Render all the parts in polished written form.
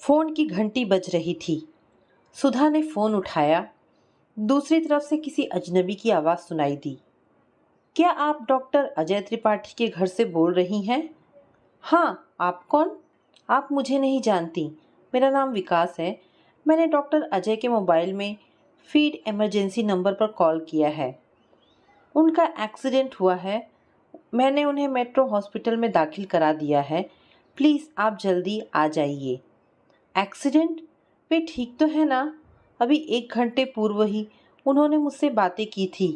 Phone की घंटी बज रही थी। सुधा ने फोन उठाया। दूसरी तरफ से किसी अजनबी की आवाज़ सुनाई दी। क्या आप डॉक्टर अजय त्रिपाठी के घर से बोल रही हैं? हाँ, आप कौन? आप मुझे नहीं जानती। मेरा नाम विकास है। मैंने डॉक्टर अजय के मोबाइल में फीड इमरजेंसी नंबर पर कॉल किया है। उनका एक्सीडेंट हुआ है। मैंने उन्हें मेट्रो हॉस्पिटल में दाखिल करा दिया है। प्लीज़ आप जल्दी आ जाइए। एक्सीडेंट? वे ठीक तो है ना? अभी 1 घंटे पूर्व ही उन्होंने मुझसे बातें की थी।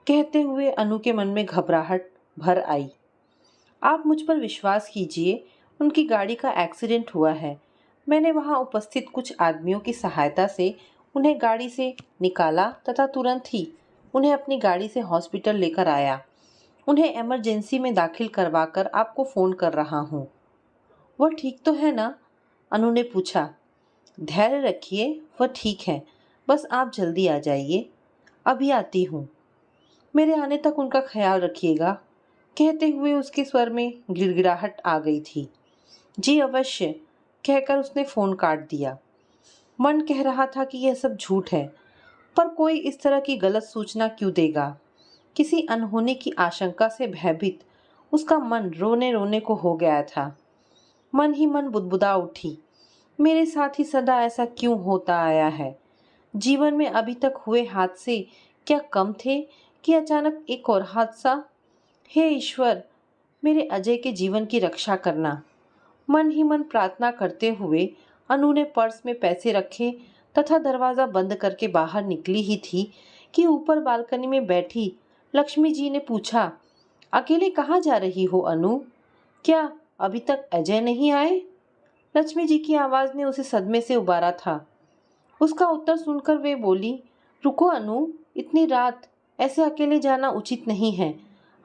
कहते हुए अनु के मन में घबराहट भर आई। आप मुझ पर विश्वास कीजिए, उनकी गाड़ी का एक्सीडेंट हुआ है। मैंने वहां उपस्थित कुछ आदमियों की सहायता से उन्हें गाड़ी से निकाला तथा तुरंत ही उन्हें अपनी गाड़ी से हॉस्पिटल लेकर आया। उन्हें इमरजेंसी में दाखिल करवाकर आपको फ़ोन कर रहा हूँ। वह ठीक तो है ना? अनु ने पूछा। धैर्य रखिए, वह ठीक है। बस आप जल्दी आ जाइए। अभी आती हूँ। मेरे आने तक उनका ख्याल रखिएगा। कहते हुए उसके स्वर में गिड़गिड़ाहट आ गई थी। जी अवश्य, कहकर उसने फ़ोन काट दिया। मन कह रहा था कि यह सब झूठ है, पर कोई इस तरह की गलत सूचना क्यों देगा? किसी अनहोनी की आशंका से भयभीत उसका मन रोने रोने को हो गया था। मन ही मन बुदबुदा उठी। मेरे साथ ही सदा ऐसा क्यों होता आया है? जीवन में अभी तक हुए हादसे क्या कम थे कि अचानक एक और हादसा? हे ईश्वर, मेरे अजय के जीवन की रक्षा करना। मन ही मन प्रार्थना करते हुए अनु ने पर्स में पैसे रखे तथा दरवाज़ा बंद करके बाहर निकली ही थी कि ऊपर बालकनी में बैठी लक्ष्मी जी ने पूछा, अकेले कहाँ जा रही हो अनु? क्या अभी तक अजय नहीं आए? लक्ष्मी जी की आवाज़ ने उसे सदमे से उबारा था। उसका उत्तर सुनकर वे बोली, रुको अनु, इतनी रात ऐसे अकेले जाना उचित नहीं है।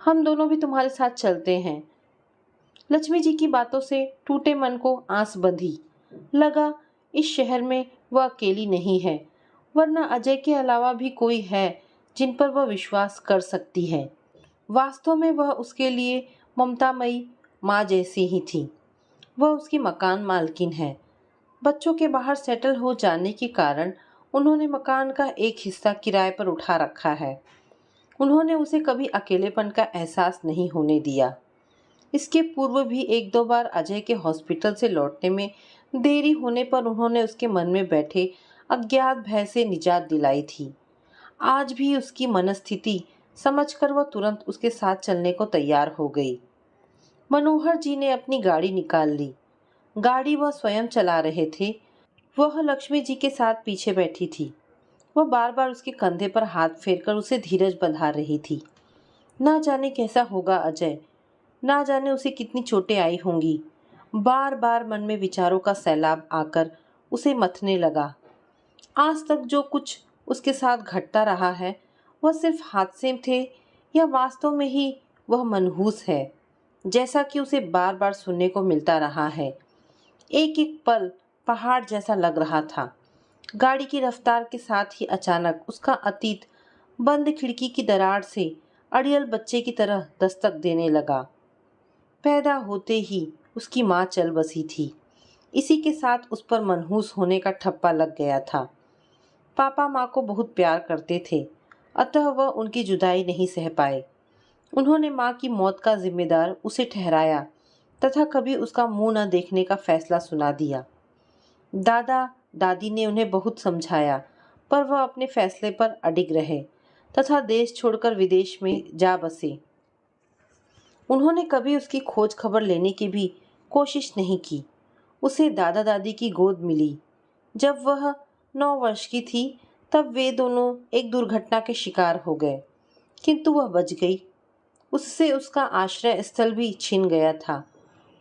हम दोनों भी तुम्हारे साथ चलते हैं। लक्ष्मी जी की बातों से टूटे मन को आस बंधी। लगा इस शहर में वह अकेली नहीं है, वरना अजय के अलावा भी कोई है जिन पर वह विश्वास कर सकती है। वास्तव में वह उसके लिए ममतामयी माँ जैसी ही थी। वह उसकी मकान मालकिन है। बच्चों के बाहर सेटल हो जाने के कारण उन्होंने मकान का एक हिस्सा किराए पर उठा रखा है। उन्होंने उसे कभी अकेलेपन का एहसास नहीं होने दिया। इसके पूर्व भी 1-2 बार अजय के हॉस्पिटल से लौटने में देरी होने पर उन्होंने उसके मन में बैठे अज्ञात भय से निजात दिलाई थी। आज भी उसकी मनस्थिति समझकर वह तुरंत उसके साथ चलने को तैयार हो गई। मनोहर जी ने अपनी गाड़ी निकाल ली। गाड़ी वह स्वयं चला रहे थे। वह लक्ष्मी जी के साथ पीछे बैठी थी। वह बार बार उसके कंधे पर हाथ फेरकर उसे धीरज बंधा रही थी। ना जाने कैसा होगा अजय, ना जाने उसे कितनी चोटें आई होंगी। बार बार मन में विचारों का सैलाब आकर उसे मथने लगा। आज तक जो कुछ उसके साथ घटता रहा है वह सिर्फ हादसे थे या वास्तव में ही वह मनहूस है, जैसा कि उसे बार बार सुनने को मिलता रहा है। एक एक पल पहाड़ जैसा लग रहा था। गाड़ी की रफ्तार के साथ ही अचानक उसका अतीत बंद खिड़की की दरार से अड़ियल बच्चे की तरह दस्तक देने लगा। पैदा होते ही उसकी माँ चल बसी थी। इसी के साथ उस पर मनहूस होने का ठप्पा लग गया था। पापा माँ को बहुत प्यार करते थे, अतः वह उनकी जुदाई नहीं सह पाए। उन्होंने माँ की मौत का जिम्मेदार उसे ठहराया तथा कभी उसका मुंह न देखने का फैसला सुना दिया। दादा दादी ने उन्हें बहुत समझाया, पर वह अपने फैसले पर अडिग रहे तथा देश छोड़कर विदेश में जा बसे। उन्होंने कभी उसकी खोज खबर लेने की भी कोशिश नहीं की। उसे दादा दादी की गोद मिली जब वह 9 वर्ष की थी। तब वे दोनों एक दुर्घटना के शिकार हो गए, किंतु वह बच गई। उससे उसका आश्रय स्थल भी छिन गया था,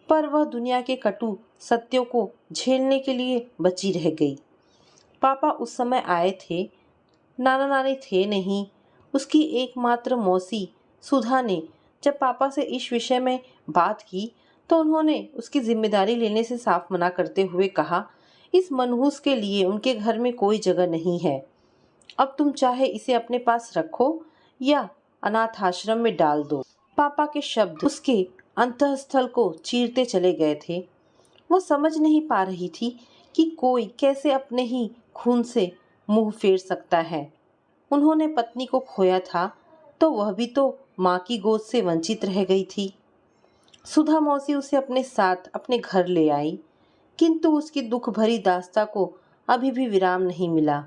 पर वह दुनिया के कटु सत्यों को झेलने के लिए बची रह गई। पापा उस समय आए थे, नाना नानी थे नहीं। उसकी एकमात्र मौसी सुधा ने जब पापा से इस विषय में बात की तो उन्होंने उसकी जिम्मेदारी लेने से साफ मना करते हुए कहा, इस मनहूस के लिए उनके घर में कोई जगह नहीं है। अब तुम चाहे इसे अपने पास रखो या अनाथ आश्रम में डाल दो। पापा के शब्द उसके अंतःस्थल को चीरते चले गए थे। वो समझ नहीं पा रही थी कि कोई कैसे अपने ही खून से मुंह फेर सकता है। उन्होंने पत्नी को खोया था तो वह भी तो माँ की गोद से वंचित रह गई थी। सुधा मौसी उसे अपने साथ अपने घर ले आई, किंतु उसकी दुख भरी दास्ता को अभी भी विराम नहीं मिला।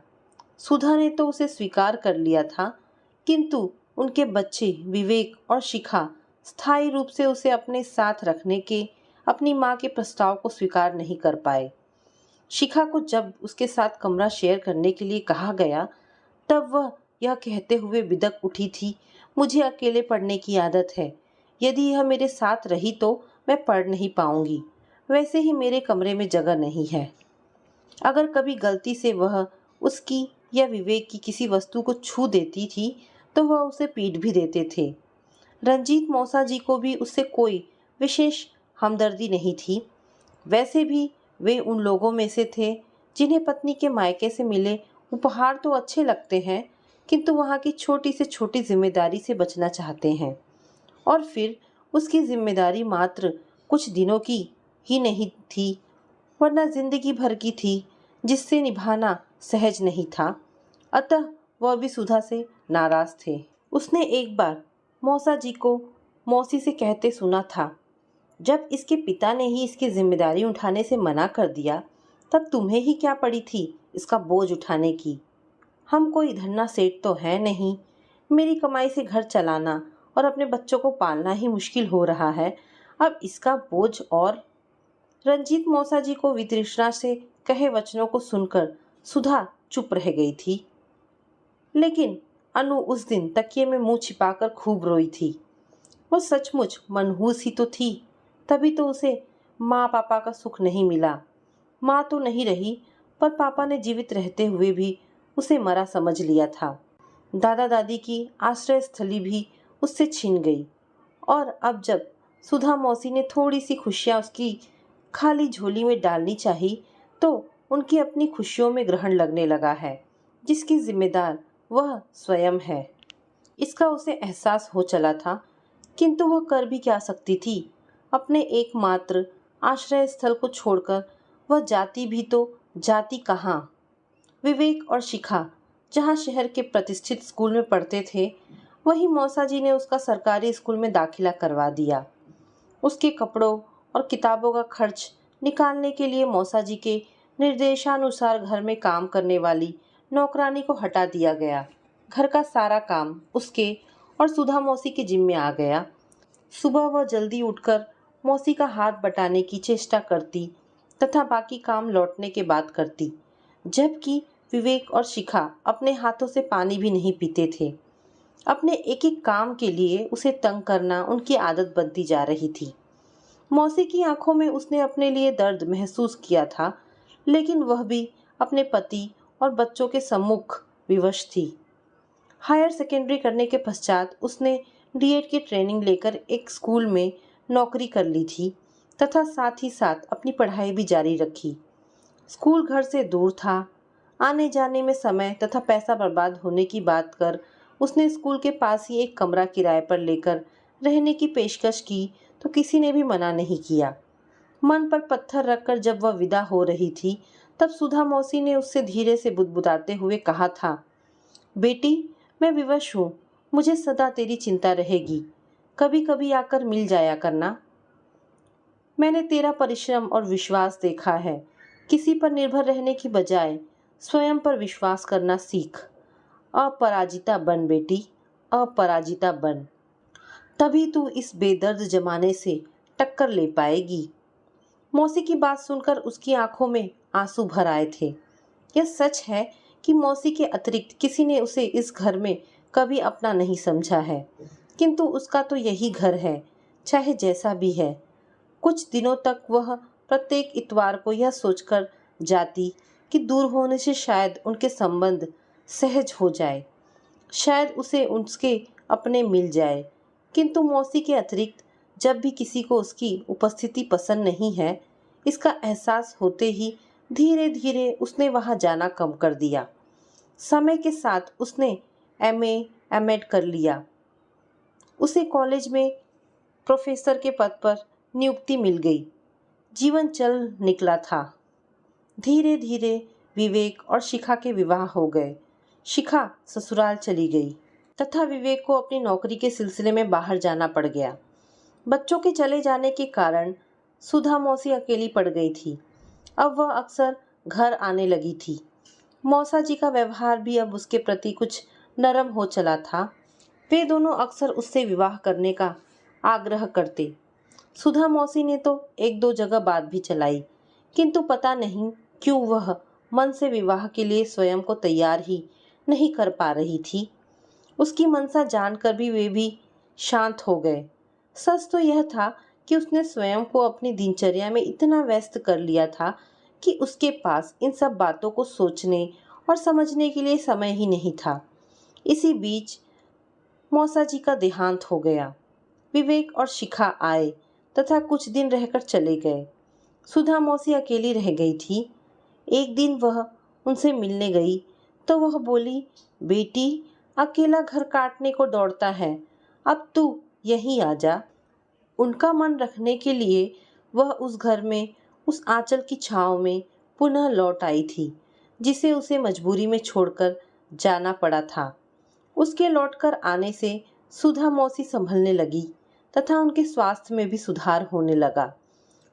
सुधा ने तो उसे स्वीकार कर लिया था, किंतु उनके बच्चे विवेक और शिखा स्थायी रूप से उसे अपने साथ रखने के अपनी माँ के प्रस्ताव को स्वीकार नहीं कर पाए। शिखा को जब उसके साथ कमरा शेयर करने के लिए कहा गया, तब वह यह कहते हुए बिदक उठी थी, मुझे अकेले पढ़ने की आदत है। यदि यह मेरे साथ रही तो मैं पढ़ नहीं पाऊंगी। वैसे ही मेरे कमरे में जगह नहीं है। अगर कभी गलती से वह उसकी या विवेक की किसी वस्तु को छू देती थी तो वह उसे पीट भी देते थे। रंजीत मौसा जी को भी उससे कोई विशेष हमदर्दी नहीं थी। वैसे भी वे उन लोगों में से थे जिन्हें पत्नी के मायके से मिले उपहार तो अच्छे लगते हैं, किंतु वहाँ की छोटी से छोटी जिम्मेदारी से बचना चाहते हैं। और फिर उसकी जिम्मेदारी मात्र कुछ दिनों की ही नहीं थी, वरना जिंदगी भर की थी, जिससे निभाना सहज नहीं था। अतः वह भी सुधा से नाराज थे। उसने एक बार मौसा जी को मौसी से कहते सुना था, जब इसके पिता ने ही इसकी जिम्मेदारी उठाने से मना कर दिया, तब तुम्हें ही क्या पड़ी थी इसका बोझ उठाने की। हम कोई धन्ना सेठ तो है नहीं। मेरी कमाई से घर चलाना और अपने बच्चों को पालना ही मुश्किल हो रहा है, अब इसका बोझ और। रंजीत मौसा जी को वितृष्णा से कहे वचनों को सुनकर सुधा चुप रह गई थी। लेकिन अनु उस दिन तकिए में मुंह छिपाकर खूब रोई थी। वो सचमुच मनहूस ही तो थी, तभी तो उसे माँ पापा का सुख नहीं मिला। माँ तो नहीं रही, पर पापा ने जीवित रहते हुए भी उसे मरा समझ लिया था। दादा दादी की आश्रय स्थली भी उससे छिन गई, और अब जब सुधा मौसी ने थोड़ी सी खुशियाँ उसकी खाली झोली में डालनी चाहिए, तो उनकी अपनी खुशियों में ग्रहण लगने लगा है, जिसकी जिम्मेदार वह स्वयं है। इसका उसे एहसास हो चला था, किंतु वह कर भी क्या सकती थी। अपने एकमात्र आश्रय स्थल को छोड़कर वह जाती भी तो जाती कहाँ। विवेक और शिखा जहाँ शहर के प्रतिष्ठित स्कूल में पढ़ते थे, वहीं मौसा जी ने उसका सरकारी स्कूल में दाखिला करवा दिया। उसके कपड़ों और किताबों का खर्च निकालने के लिए मौसा जी के निर्देशानुसार घर में काम करने वाली नौकरानी को हटा दिया गया। घर का सारा काम उसके और सुधा मौसी के जिम्मे आ गया। सुबह वह जल्दी उठकर मौसी का हाथ बटाने की चेष्टा करती तथा बाकी काम लौटने के बाद करती, जबकि विवेक और शिखा अपने हाथों से पानी भी नहीं पीते थे। अपने एक एक काम के लिए उसे तंग करना उनकी आदत बनती जा रही थी। मौसी की आंखों में उसने अपने लिए दर्द महसूस किया था, लेकिन वह भी अपने पति और बच्चों के सम्मुख विवश थी। हायर सेकेंडरी करने के पश्चात उसने डीएड की ट्रेनिंग लेकर एक स्कूल में नौकरी कर ली थी तथा साथ ही साथ अपनी पढ़ाई भी जारी रखी। स्कूल घर से दूर था। आने जाने में समय तथा पैसा बर्बाद होने की बात कर उसने स्कूल के पास ही एक कमरा किराए पर लेकर रहने की पेशकश की तो किसी ने भी मना नहीं किया। मन पर पत्थर रखकर जब वह विदा हो रही थी, तब सुधा मौसी ने उससे धीरे से बुदबुदाते हुए कहा था, बेटी मैं विवश हूँ, मुझे सदा तेरी चिंता रहेगी। कभी कभी आकर मिल जाया करना। मैंने तेरा परिश्रम और विश्वास देखा है। किसी पर निर्भर रहने की बजाय स्वयं पर विश्वास करना सीख। अपराजिता बन बेटी, अपराजिता बन। तभी तू इस बेदर्द जमाने से टक्कर ले पाएगी। मौसी की बात सुनकर उसकी आंखों में आंसू भर आए थे। यह सच है कि मौसी के अतिरिक्त किसी ने उसे इस घर में कभी अपना नहीं समझा है, किंतु उसका तो यही घर है, चाहे जैसा भी है। कुछ दिनों तक वह प्रत्येक इतवार को यह सोचकर जाती कि दूर होने से शायद उनके संबंध सहज हो जाए, शायद उसे उसके अपने मिल जाए। किंतु मौसी के अतिरिक्त जब भी किसी को उसकी उपस्थिति पसंद नहीं है, इसका एहसास होते ही धीरे धीरे उसने वहां जाना कम कर दिया। समय के साथ उसने एमए एमएड कर लिया। उसे कॉलेज में प्रोफेसर के पद पर नियुक्ति मिल गई। जीवन चल निकला था। धीरे धीरे विवेक और शिखा के विवाह हो गए। शिखा ससुराल चली गई तथा विवेक को अपनी नौकरी के सिलसिले में बाहर जाना पड़ गया। बच्चों के चले जाने के कारण सुधा मौसी अकेली पड़ गई थी। अब वह अक्सर घर आने लगी थी। मौसा जी का व्यवहार भी अब उसके प्रति कुछ नरम हो चला था। वे दोनों अक्सर उससे विवाह करने का आग्रह करते। सुधा मौसी ने तो एक दो जगह बात भी चलाई, किंतु पता नहीं क्यों वह मन से विवाह के लिए स्वयं को तैयार ही नहीं कर पा रही थी। उसकी मनसा जानकर भी वे भी शांत हो गए। सच तो यह था कि उसने स्वयं को अपनी दिनचर्या में इतना व्यस्त कर लिया था कि उसके पास इन सब बातों को सोचने और समझने के लिए समय ही नहीं था। इसी बीच मौसा जी का देहांत हो गया। विवेक और शिखा आए तथा कुछ दिन रहकर चले गए। सुधा मौसी अकेली रह गई थी। एक दिन वह उनसे मिलने गई तो वह बोली, बेटी, अकेला घर काटने को दौड़ता है, अब तू यहीं आ जा। उनका मन रखने के लिए वह उस घर में, उस आंचल की छांव में पुनः लौट आई थी, जिसे उसे मजबूरी में छोड़कर जाना पड़ा था। उसके लौटकर आने से सुधा मौसी संभलने लगी तथा उनके स्वास्थ्य में भी सुधार होने लगा।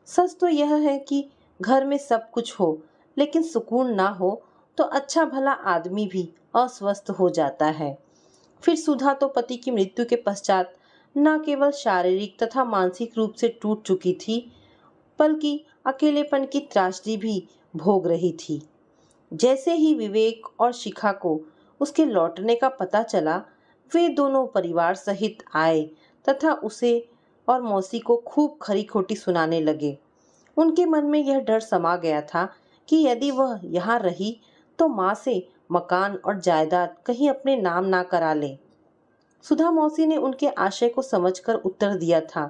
सच तो यह है कि घर में सब कुछ हो लेकिन सुकून ना हो तो अच्छा भला आदमी भी अस्वस्थ हो जाता है। फिर सुधा तो पति की मृत्यु के पश्चात न केवल शारीरिक तथा मानसिक रूप से टूट चुकी थी, बल्कि अकेलेपन की त्रासदी भी भोग रही थी। जैसे ही विवेक और शिखा को उसके लौटने का पता चला, वे दोनों परिवार सहित आए तथा उसे और मौसी को खूब खरी खोटी सुनाने लगे। उनके मन में यह डर समा गया था कि यदि वह यहाँ रही तो माँ से मकान और जायदाद कहीं अपने नाम ना करा ले। सुधा मौसी ने उनके आशय को समझकर उत्तर दिया था,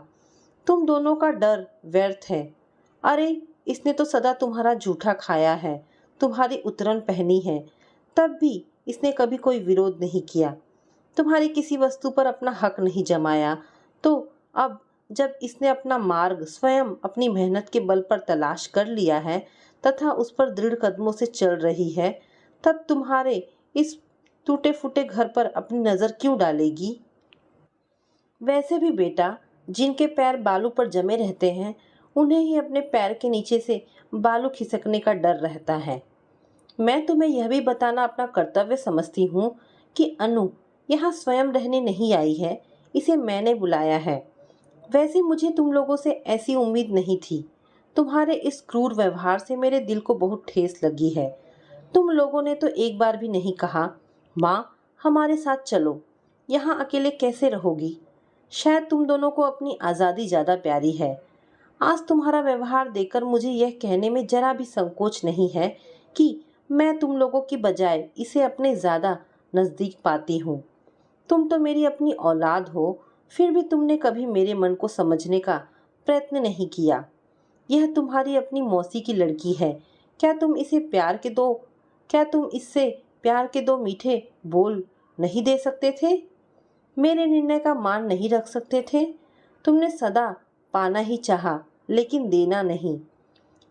तुम दोनों का डर व्यर्थ है। अरे, इसने तो सदा तुम्हारा जूठा खाया है, तुम्हारी उतरन पहनी है, तब भी इसने कभी कोई विरोध नहीं किया, तुम्हारी किसी वस्तु पर अपना हक नहीं जमाया। तो अब जब इसने अपना मार्ग स्वयं अपनी मेहनत के बल पर तलाश कर लिया है तथा उस पर दृढ़ कदमों से चल रही है, तब तुम्हारे इस टूटे फूटे घर पर अपनी नज़र क्यों डालेगी? वैसे भी बेटा, जिनके पैर बालू पर जमे रहते हैं, उन्हें ही अपने पैर के नीचे से बालू खिसकने का डर रहता है। मैं तुम्हें यह भी बताना अपना कर्तव्य समझती हूँ कि अनु यहाँ स्वयं रहने नहीं आई है, इसे मैंने बुलाया है। वैसे मुझे तुम लोगों से ऐसी उम्मीद नहीं थी। तुम्हारे इस क्रूर व्यवहार से मेरे दिल को बहुत ठेस लगी है। तुम लोगों ने तो एक बार भी नहीं कहा, माँ हमारे साथ चलो, यहाँ अकेले कैसे रहोगी? शायद तुम दोनों को अपनी आज़ादी ज़्यादा प्यारी है। आज तुम्हारा व्यवहार देखकर मुझे यह कहने में जरा भी संकोच नहीं है कि मैं तुम लोगों की बजाय इसे अपने ज़्यादा नज़दीक पाती हूँ। तुम तो मेरी अपनी औलाद हो, फिर भी तुमने कभी मेरे मन को समझने का प्रयत्न नहीं किया। यह तुम्हारी अपनी मौसी की लड़की है, क्या तुम इससे प्यार के दो मीठे बोल नहीं दे सकते थे? मेरे निर्णय का मान नहीं रख सकते थे? तुमने सदा पाना ही चाहा लेकिन देना नहीं।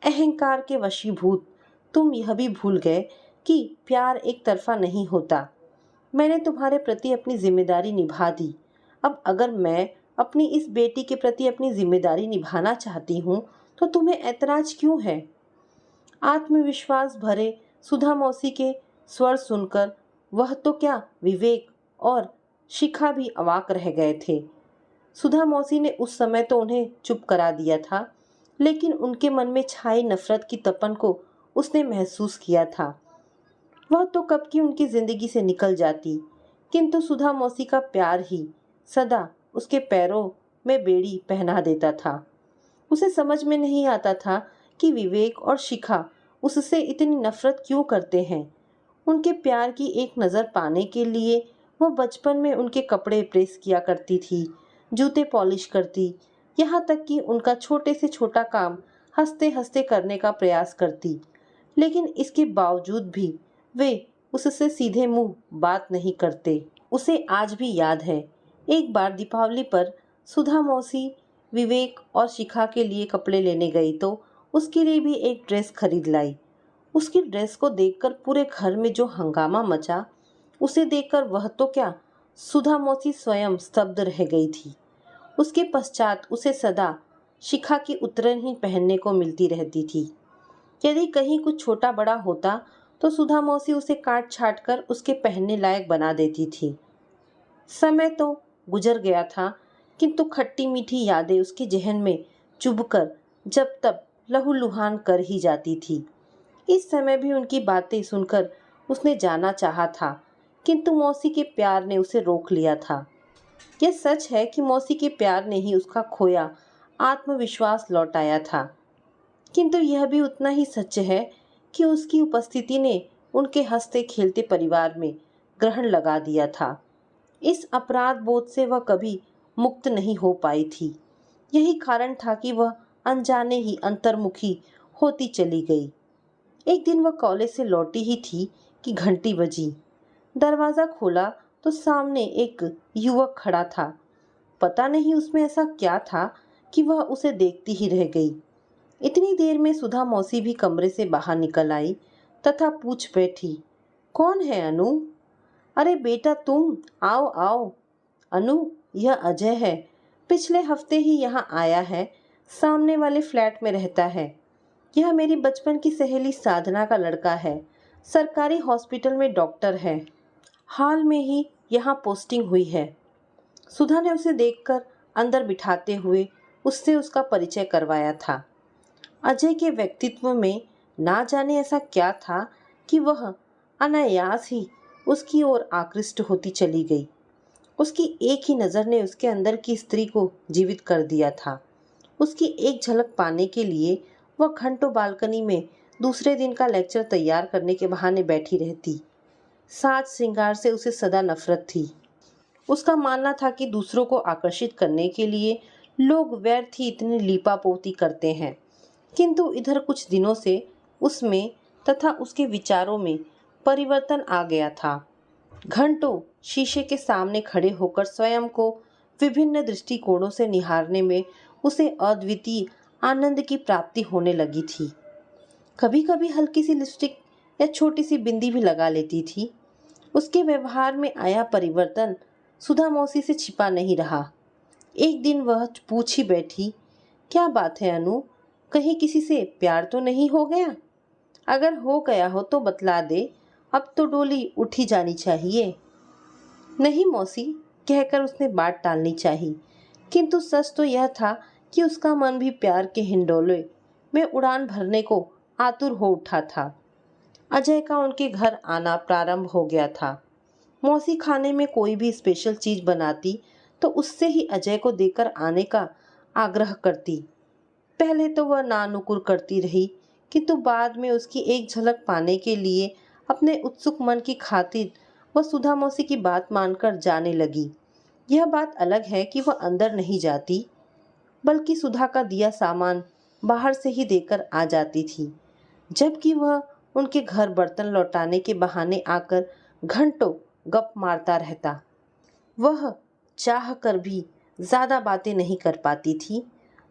अहंकार के वशीभूत तुम यह भी भूल गए कि प्यार एक तरफा नहीं होता। मैंने तुम्हारे प्रति अपनी जिम्मेदारी निभा दी। अब अगर मैं अपनी इस बेटी के प्रति अपनी जिम्मेदारी निभाना चाहती हूँ तो तुम्हें ऐतराज क्यों है? आत्मविश्वास भरे सुधा मौसी के स्वर सुनकर वह तो क्या, विवेक और शिखा भी अवाक रह गए थे। सुधा मौसी ने उस समय तो उन्हें चुप करा दिया था, लेकिन उनके मन में छाई नफरत की तपन को उसने महसूस किया था। वह तो कब की उनकी जिंदगी से निकल जाती, किंतु सुधा मौसी का प्यार ही सदा उसके पैरों में बेड़ी पहना देता था। उसे समझ में नहीं आता था कि विवेक और शिखा उससे इतनी नफरत क्यों करते हैं। उनके प्यार की एक नज़र पाने के लिए वह बचपन में उनके कपड़े प्रेस किया करती थी, जूते पॉलिश करती, यहाँ तक कि उनका छोटे से छोटा काम हंसते हंसते करने का प्रयास करती। लेकिन इसके बावजूद भी वे उससे सीधे मुंह बात नहीं करते। उसे आज भी याद है, एक बार दीपावली पर सुधा मौसी विवेक और शिखा के लिए कपड़े लेने गई तो उसके लिए भी एक ड्रेस खरीद लाई। उसकी ड्रेस को देखकर पूरे घर में जो हंगामा मचा, उसे देखकर वह तो क्या, सुधा मौसी स्वयं स्तब्ध रह गई थी। उसके पश्चात उसे सदा शिखा की उतरन ही पहनने को मिलती रहती थी। यदि कहीं कुछ छोटा बड़ा होता तो सुधा मौसी उसे काट छाट कर उसके पहनने लायक बना देती थी। समय तो गुजर गया था, किंतु खट्टी मीठी यादें उसके जहन में चुभकर जब तब लहूलुहान कर ही जाती थी। इस समय भी उनकी बातें सुनकर उसने जाना चाहा था, किंतु मौसी के प्यार ने उसे रोक लिया था। यह सच है कि मौसी के प्यार ने ही उसका खोया आत्मविश्वास लौटाया था, किंतु यह भी उतना ही सच है कि उसकी उपस्थिति ने उनके हंसते खेलते परिवार में ग्रहण लगा दिया था। इस अपराध बोध से वह कभी मुक्त नहीं हो पाई थी। यही कारण था कि वह अनजाने ही अंतर्मुखी होती चली गई। एक दिन वह कॉलेज से लौटी ही थी कि घंटी बजी। दरवाज़ा खोला तो सामने एक युवक खड़ा था। पता नहीं उसमें ऐसा क्या था कि वह उसे देखती ही रह गई। इतनी देर में सुधा मौसी भी कमरे से बाहर निकल आई तथा पूछ बैठी, कौन है अनु? अरे बेटा तुम, आओ आओ। अनु, यह अजय है, पिछले हफ्ते ही यहाँ आया है, सामने वाले फ्लैट में रहता है। यह मेरी बचपन की सहेली साधना का लड़का है, सरकारी हॉस्पिटल में डॉक्टर है, हाल में ही यहाँ पोस्टिंग हुई है। सुधा ने उसे देखकर अंदर बिठाते हुए उससे उसका परिचय करवाया था। अजय के व्यक्तित्व में ना जाने ऐसा क्या था कि वह अनायास ही उसकी ओर आकृष्ट होती चली गई। उसकी एक ही नज़र ने उसके अंदर की स्त्री को जीवित कर दिया था। उसकी एक झलक पाने के लिए वह घंटों बालकनी में दूसरे दिन का लेक्चर तैयार करने के बहाने बैठी रहती। साज श्रृंगार से उसे सदा नफरत थी। उसका मानना था कि दूसरों को आकर्षित करने के लिए लोग व्यर्थ ही इतनी लीपापोती करते हैं, किंतु इधर कुछ दिनों से उसमें तथा उसके विचारों में परिवर्तन आ गया था। घंटों शीशे के सामने खड़े होकर स्वयं को विभिन्न दृष्टिकोणों से निहारने में उसे अद्वितीय आनंद की प्राप्ति होने लगी थी। कभी कभी हल्की सी लिपस्टिक या छोटी सी बिंदी भी लगा लेती थी। उसके व्यवहार में आया परिवर्तन सुधा मौसी से छिपा नहीं रहा। एक दिन वह पूछ ही बैठी, क्या बात है अनु, कहीं किसी से प्यार तो नहीं हो गया? अगर हो गया हो तो बतला दे, अब तो डोली उठी जानी चाहिए। नहीं मौसी, कहकर उसने बात टालनी चाहिए, किंतु सच तो यह था कि उसका मन भी प्यार के हिंडोले में उड़ान भरने को आतुर हो उठा था। अजय का उनके घर आना प्रारंभ हो गया था। मौसी खाने में कोई भी स्पेशल चीज बनाती तो उससे ही अजय को देकर आने का आग्रह करती। पहले तो वह नानुकुर करती रही, किंतु बाद में उसकी एक झलक पाने के लिए अपने उत्सुक मन की खातिर वह सुधा मौसी की बात मानकर जाने लगी। यह बात अलग है कि वह अंदर नहीं जाती, बल्कि सुधा का दिया सामान बाहर से ही देकर आ जाती थी, जबकि वह उनके घर बर्तन लौटाने के बहाने आकर घंटों गप मारता रहता। वह चाह कर भी ज़्यादा बातें नहीं कर पाती थी,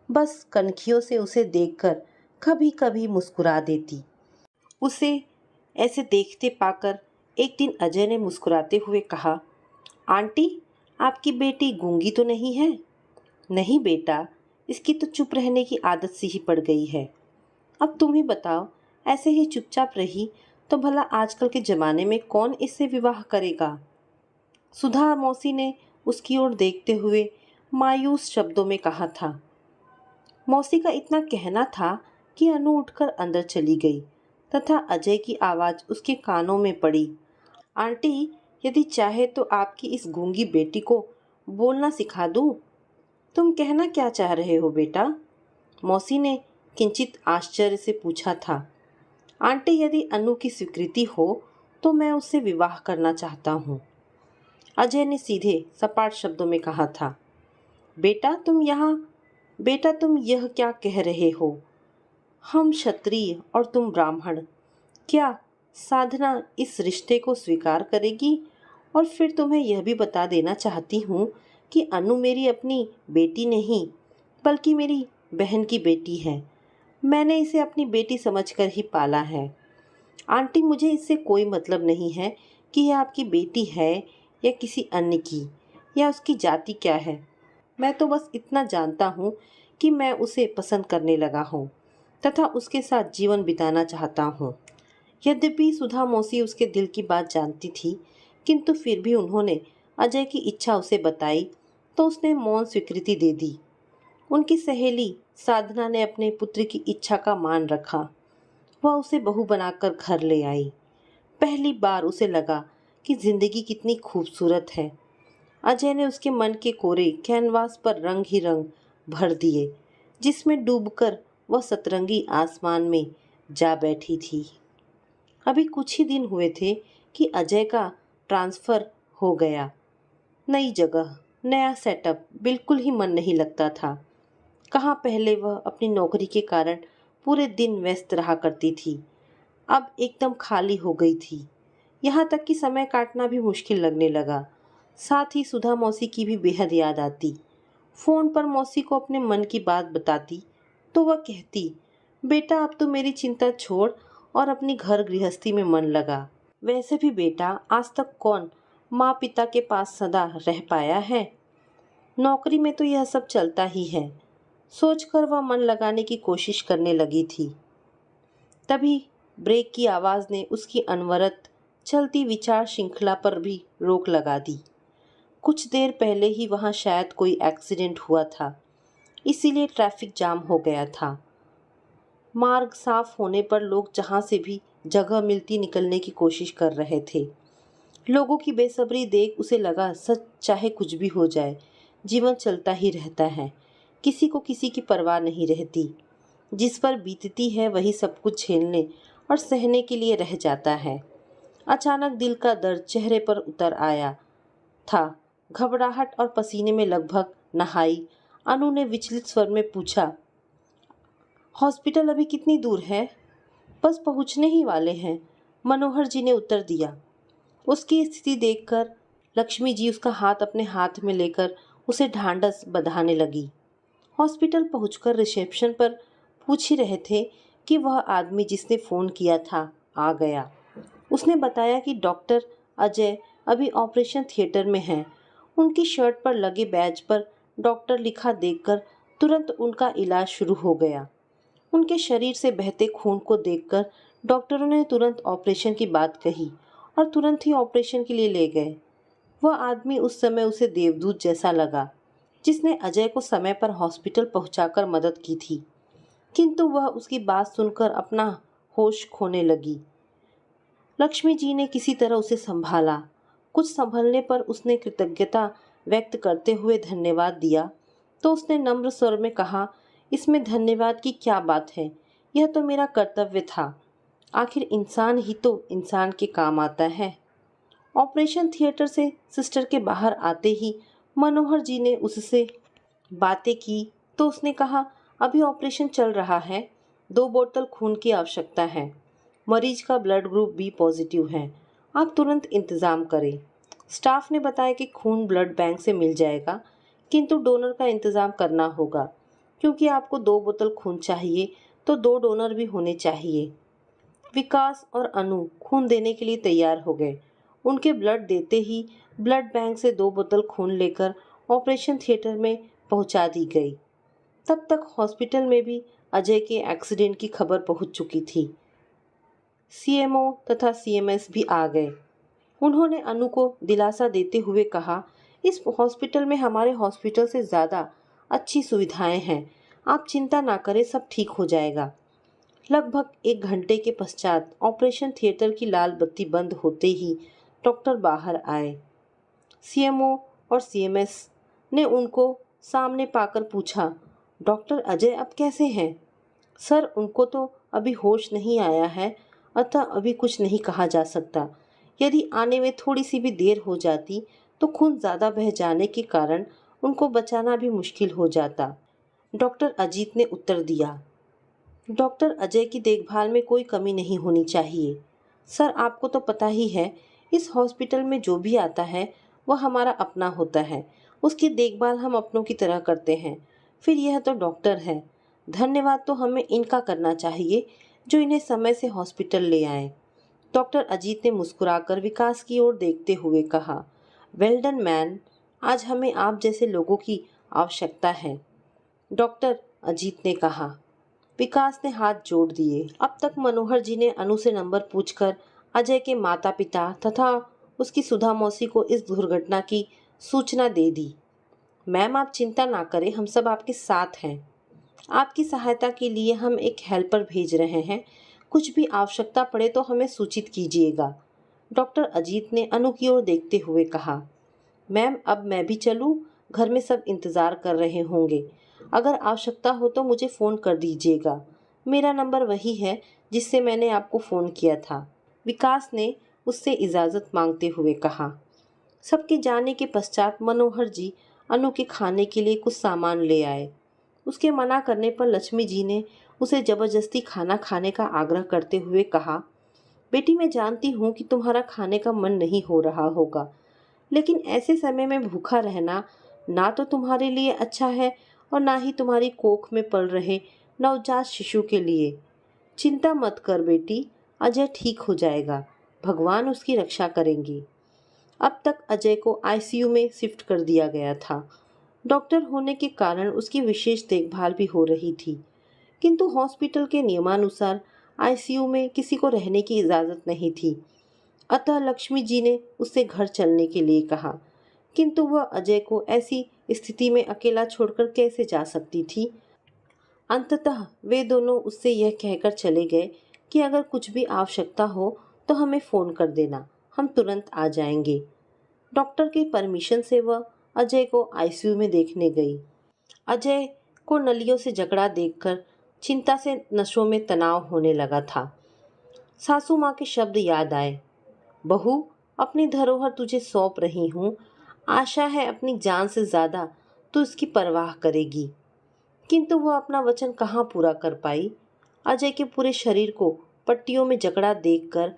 बस कनखियों से उसे देखकर कभी कभी मुस्कुरा देती। उसे ऐसे देखते पाकर एक दिन अजय ने मुस्कुराते हुए कहा, आंटी, आपकी बेटी गूंगी तो नहीं है? नहीं बेटा, इसकी तो चुप रहने की आदत सी ही पड़ गई है। अब तुम ही बताओ, ऐसे ही चुपचाप रही तो भला आजकल के ज़माने में कौन इससे विवाह करेगा? सुधा मौसी ने उसकी ओर देखते हुए मायूस शब्दों में कहा था। मौसी का इतना कहना था कि अनु उठकर अंदर चली गई तथा अजय की आवाज़ उसके कानों में पड़ी, आंटी, यदि चाहे तो आपकी इस गूंगी बेटी को बोलना सिखा दूं। तुम कहना क्या चाह रहे हो बेटा? मौसी ने किंचित आश्चर्य से पूछा था। आंटी, यदि अनु की स्वीकृति हो तो मैं उससे विवाह करना चाहता हूँ, अजय ने सीधे सपाट शब्दों में कहा था। बेटा तुम यह क्या कह रहे हो? हम क्षत्रिय और तुम ब्राह्मण, क्या साधना इस रिश्ते को स्वीकार करेगी? और फिर तुम्हें यह भी बता देना चाहती हूँ कि अनु मेरी अपनी बेटी नहीं, बल्कि मेरी बहन की बेटी है। मैंने इसे अपनी बेटी समझकर ही पाला है। आंटी, मुझे इससे कोई मतलब नहीं है कि यह आपकी बेटी है या किसी अन्य की, या उसकी जाति क्या है। मैं तो बस इतना जानता हूँ कि मैं उसे पसंद करने लगा हूँ तथा उसके साथ जीवन बिताना चाहता हूँ। यद्यपि सुधा मौसी उसके दिल की बात जानती थी, किंतु फिर भी उन्होंने अजय की इच्छा उसे बताई तो उसने मौन स्वीकृति दे दी। उनकी सहेली साधना ने अपने पुत्र की इच्छा का मान रखा। वह उसे बहू बनाकर घर ले आई। पहली बार उसे लगा कि जिंदगी कितनी खूबसूरत है। अजय ने उसके मन के कोरे कैनवास पर रंग ही रंग भर दिए, जिसमें डूबकर वह सतरंगी आसमान में जा बैठी थी। अभी कुछ ही दिन हुए थे कि अजय का ट्रांसफ़र हो गया। नई जगह, नया सेटअप, बिल्कुल ही मन नहीं लगता था। कहाँ पहले वह अपनी नौकरी के कारण पूरे दिन व्यस्त रहा करती थी, अब एकदम खाली हो गई थी। यहाँ तक कि समय काटना भी मुश्किल लगने लगा। साथ ही सुधा मौसी की भी बेहद याद आती। फ़ोन पर मौसी को अपने मन की बात बताती तो वह कहती, बेटा अब तो मेरी चिंता छोड़ और अपनी घर गृहस्थी में मन लगा। वैसे भी बेटा, आज तक कौन माँ पिता के पास सदा रह पाया है। नौकरी में तो यह सब चलता ही है। सोचकर वह मन लगाने की कोशिश करने लगी थी। तभी ब्रेक की आवाज़ ने उसकी अनवरत चलती विचार श्रृंखला पर भी रोक लगा दी। कुछ देर पहले ही वहाँ शायद कोई एक्सीडेंट हुआ था, इसीलिए ट्रैफिक जाम हो गया था। मार्ग साफ होने पर लोग जहाँ से भी जगह मिलती निकलने की कोशिश कर रहे थे। लोगों की बेसब्री देख उसे लगा, सच चाहे कुछ भी हो जाए, जीवन चलता ही रहता है। किसी को किसी की परवाह नहीं रहती। जिस पर बीतती है वही सब कुछ झेलने और सहने के लिए रह जाता है। अचानक दिल का दर्द चेहरे पर उतर आया था। घबराहट और पसीने में लगभग नहाई अनु ने विचलित स्वर में पूछा, हॉस्पिटल अभी कितनी दूर है? बस पहुंचने ही वाले हैं, मनोहर जी ने उत्तर दिया। उसकी स्थिति देखकर लक्ष्मी जी उसका हाथ अपने हाथ में लेकर उसे ढांढस बंधाने लगी। हॉस्पिटल पहुंचकर रिसेप्शन पर पूछ ही रहे थे कि वह आदमी जिसने फ़ोन किया था आ गया। उसने बताया कि डॉक्टर अजय अभी ऑपरेशन थिएटर में हैं। उनकी शर्ट पर लगे बैज पर डॉक्टर लिखा देखकर तुरंत उनका इलाज शुरू हो गया। उनके शरीर से बहते खून को देखकर डॉक्टरों ने तुरंत ऑपरेशन की बात कही और तुरंत ही ऑपरेशन के लिए ले गए। वह आदमी उस समय उसे देवदूत जैसा लगा, जिसने अजय को समय पर हॉस्पिटल पहुंचाकर मदद की थी। किंतु वह उसकी बात सुनकर अपना होश खोने लगी। लक्ष्मी जी ने किसी तरह उसे संभाला। कुछ संभलने पर उसने कृतज्ञता व्यक्त करते हुए धन्यवाद दिया तो उसने नम्र स्वर में कहा, इसमें धन्यवाद की क्या बात है, यह तो मेरा कर्तव्य था। आखिर इंसान ही तो इंसान के काम आता है। ऑपरेशन थिएटर से सिस्टर के बाहर आते ही मनोहर जी ने उससे बातें की तो उसने कहा, अभी ऑपरेशन चल रहा है, 2 बोतल खून की आवश्यकता है। मरीज का ब्लड ग्रुप बी पॉजिटिव है। आप तुरंत इंतज़ाम करें। स्टाफ ने बताया कि खून ब्लड बैंक से मिल जाएगा, किंतु डोनर का इंतज़ाम करना होगा। क्योंकि आपको 2 बोतल खून चाहिए तो 2 डोनर भी होने चाहिए। विकास और अनु खून देने के लिए तैयार हो गए। उनके ब्लड देते ही ब्लड बैंक से 2 बोतल खून लेकर ऑपरेशन थिएटर में पहुंचा दी गई। तब तक हॉस्पिटल में भी अजय के एक्सीडेंट की खबर पहुंच चुकी थी। सीएमओ तथा सीएमएस भी आ गए। उन्होंने अनु को दिलासा देते हुए कहा, इस हॉस्पिटल में हमारे हॉस्पिटल से ज़्यादा अच्छी सुविधाएं हैं। आप चिंता ना करें, सब ठीक हो जाएगा। लगभग 1 घंटे के पश्चात ऑपरेशन थिएटर की लाल बत्ती बंद होते ही डॉक्टर बाहर आए। सीएमओ और सीएमएस ने उनको सामने पाकर पूछा, डॉक्टर अजय अब कैसे हैं? सर, उनको तो अभी होश नहीं आया है, अतः अभी कुछ नहीं कहा जा सकता। यदि आने में थोड़ी सी भी देर हो जाती तो खून ज़्यादा बह जाने के कारण उनको बचाना भी मुश्किल हो जाता, डॉक्टर अजीत ने उत्तर दिया। डॉक्टर अजय की देखभाल में कोई कमी नहीं होनी चाहिए। सर, आपको तो पता ही है, इस हॉस्पिटल में जो भी आता है वह हमारा अपना होता है। उसकी देखभाल हम अपनों की तरह करते हैं। फिर यह तो डॉक्टर है। धन्यवाद तो हमें इनका करना चाहिए जो इन्हें समय से हॉस्पिटल ले आए। डॉक्टर अजीत ने मुस्कुराकर विकास की ओर देखते हुए कहा, वेल डन मैन, आज हमें आप जैसे लोगों की आवश्यकता है। डॉक्टर अजीत ने कहा। विकास ने हाथ जोड़ दिए। अब तक मनोहर जी ने अनु से नंबर पूछकर अजय के माता पिता तथा उसकी सुधा मौसी को इस दुर्घटना की सूचना दे दी। मैम, आप चिंता ना करें, हम सब आपके साथ हैं। आपकी सहायता के लिए हम एक हेल्पर भेज रहे हैं। कुछ भी आवश्यकता पड़े तो हमें सूचित कीजिएगा। डॉक्टर अजीत ने अनु की ओर देखते हुए कहा, मैम, अब मैं भी चलूं? घर में सब इंतज़ार कर रहे होंगे। अगर आवश्यकता हो तो मुझे फ़ोन कर दीजिएगा। मेरा नंबर वही है जिससे मैंने आपको फ़ोन किया था। विकास ने उससे इजाज़त मांगते हुए कहा। सबके जाने के पश्चात मनोहर जी अनु के खाने के लिए कुछ सामान ले आए। उसके मना करने पर लक्ष्मी जी ने उसे ज़बरदस्ती खाना खाने का आग्रह करते हुए कहा, बेटी, मैं जानती हूँ कि तुम्हारा खाने का मन नहीं हो रहा होगा, लेकिन ऐसे समय में भूखा रहना ना तो तुम्हारे लिए अच्छा है और ना ही तुम्हारी कोख में पल रहे नवजात शिशु के लिए। चिंता मत कर बेटी, अजय ठीक हो जाएगा। भगवान उसकी रक्षा करेंगे। अब तक अजय को आईसीयू में शिफ्ट कर दिया गया था। डॉक्टर होने के कारण उसकी विशेष देखभाल भी हो रही थी, किंतु हॉस्पिटल के नियमानुसार आईसीयू में किसी को रहने की इजाज़त नहीं थी। अतः लक्ष्मी जी ने उससे घर चलने के लिए कहा, किंतु वह अजय को ऐसी स्थिति में अकेला छोड़कर कैसे जा सकती थी। अंततः वे दोनों उससे यह कहकर चले गए कि अगर कुछ भी आवश्यकता हो तो हमें फ़ोन कर देना, हम तुरंत आ जाएंगे। डॉक्टर के परमिशन से वह अजय को आईसीयू में देखने गई। अजय को नलियों से जकड़ा देखकर चिंता से नसों में तनाव होने लगा था। सासू माँ के शब्द याद आए, बहू, अपनी धरोहर तुझे सौंप रही हूँ। आशा है अपनी जान से ज़्यादा तू इसकी परवाह करेगी। किंतु वह अपना वचन कहाँ पूरा कर पाई। अजय के पूरे शरीर को पट्टियों में जकड़ा देखकर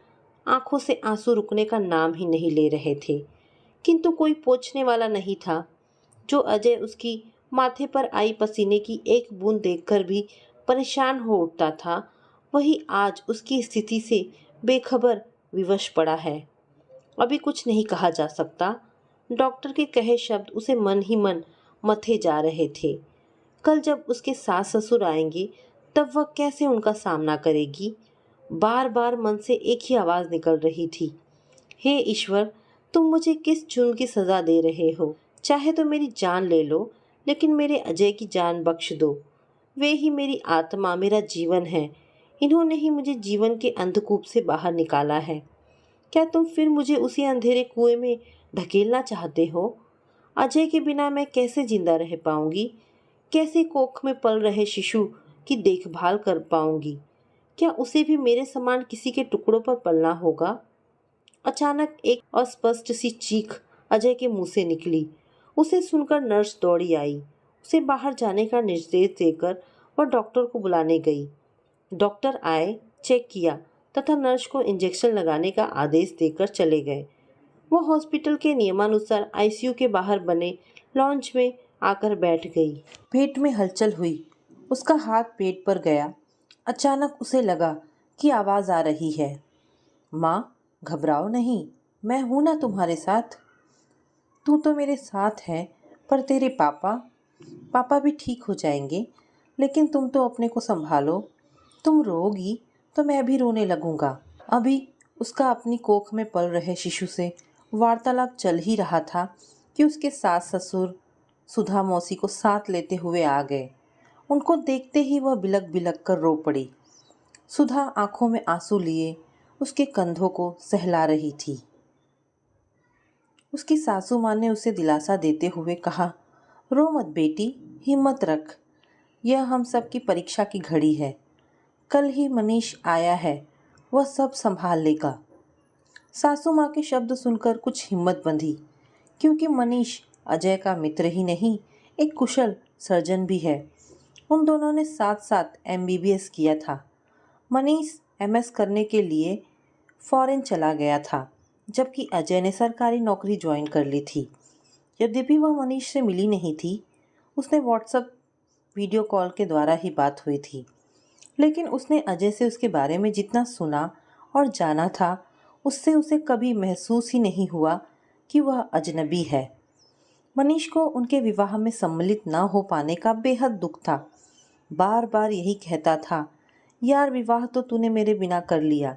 आंखों से आंसू रुकने का नाम ही नहीं ले रहे थे, किंतु कोई पोंछने वाला नहीं था। जो अजय उसकी माथे पर आई पसीने की एक बूंद देखकर भी परेशान हो उठता था, वही आज उसकी स्थिति से बेखबर विवश पड़ा है। अभी कुछ नहीं कहा जा सकता। डॉक्टर के कहे शब्द उसे मन ही मन मथे जा रहे थे। कल जब उसके सास ससुर आएंगे तब वह कैसे उनका सामना करेगी। बार बार मन से एक ही आवाज़ निकल रही थी, हे ईश्वर, तुम मुझे किस जुर्म की सज़ा दे रहे हो। चाहे तो मेरी जान ले लो, लेकिन मेरे अजय की जान बख्श दो। वे ही मेरी आत्मा, मेरा जीवन है। इन्होंने ही मुझे जीवन के अंधकूप से बाहर निकाला है। क्या तुम फिर मुझे उसी अंधेरे कुएं में ढकेलना चाहते हो? अजय के बिना मैं कैसे जिंदा रह पाऊंगी? कैसे कोख में पल रहे शिशु की देखभाल कर पाऊंगी? क्या उसे भी मेरे समान किसी के टुकड़ों पर पलना होगा? अचानक एक अस्पष्ट सी चीख अजय के मुंह से निकली। उसे सुनकर नर्स दौड़ी आई। उसे बाहर जाने का निर्देश देकर वह डॉक्टर को बुलाने गई। डॉक्टर आए, चेक किया तथा नर्स को इंजेक्शन लगाने का आदेश देकर चले गए। वो हॉस्पिटल के नियमानुसार आईसीयू के बाहर बने लॉन्च में आकर बैठ गई। पेट में हलचल हुई। उसका हाथ पेट पर गया। अचानक उसे लगा कि आवाज़ आ रही है, माँ, घबराओ नहीं, मैं हूँ ना तुम्हारे साथ। तू तो मेरे साथ है, पर तेरे पापा भी ठीक हो जाएंगे, लेकिन तुम तो अपने को संभालो। तुम रोगी तो मैं भी रोने लगूंगा। अभी उसका अपनी कोख में पल रहे शिशु से वार्तालाप चल ही रहा था कि उसके सास ससुर सुधा मौसी को साथ लेते हुए आ गए। उनको देखते ही वह बिलक बिलक कर रो पड़ी। सुधा आंखों में आंसू लिए उसके कंधों को सहला रही थी। उसकी सासू माँ ने उसे दिलासा देते हुए कहा, रो मत बेटी, हिम्मत रख। यह हम सब की परीक्षा की घड़ी है। कल ही मनीष आया है, वह सब संभाल लेगा। सासू माँ के शब्द सुनकर कुछ हिम्मत बंधी, क्योंकि मनीष अजय का मित्र ही नहीं, एक कुशल सर्जन भी है। उन दोनों ने साथ साथ एमबीबीएस किया था। मनीष एमएस करने के लिए फॉरेन चला गया था, जबकि अजय ने सरकारी नौकरी ज्वाइन कर ली थी। यद्यपि वह मनीष से मिली नहीं थी, उसने व्हाट्सएप वीडियो कॉल के द्वारा ही बात हुई थी, लेकिन उसने अजय से उसके बारे में जितना सुना और जाना था, उससे उसे कभी महसूस ही नहीं हुआ कि वह अजनबी है। मनीष को उनके विवाह में सम्मिलित न हो पाने का बेहद दुख था। बार बार यही कहता था, यार विवाह तो तूने मेरे बिना कर लिया,